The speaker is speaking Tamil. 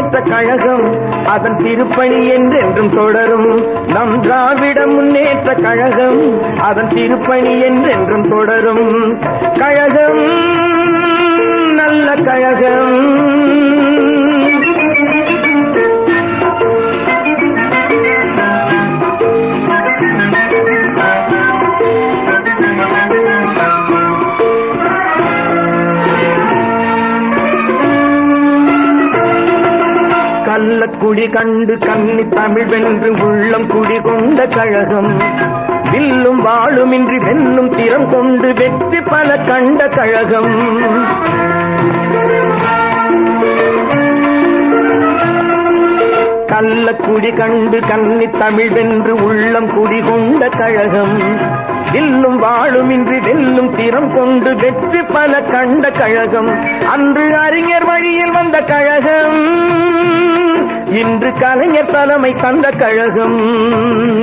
முன்னேற்ற கழகம் அதன் திருப்பணி என்றென்றும் தொடரும். நம் திராவிட முன்னேற்ற கழகம் அதன் திருப்பணி என்றென்றும் தொடரும். கழகம் நல்ல கழகம். கள்ளக்குடி கண்டு கன்னி தமிழ் வென்று உள்ளம் குடி கொண்ட கழகம். வில்லும் வாழுமின்றி வெல்லும் திறம் கொண்டு வெற்றி பல கண்ட கழகம். கள்ளக்குடி கண்டு கன்னி தமிழ் வென்று உள்ளம் குடி கொண்ட கழகம். வில்லும் வாழுமின்றி வெல்லும் திறம் கொண்டு வெற்றி பல கண்ட கழகம். அன்று அறிஞர் வழியில் வந்த கழகம், இன்று கலைஞர் தலைமை தந்த கழகம்.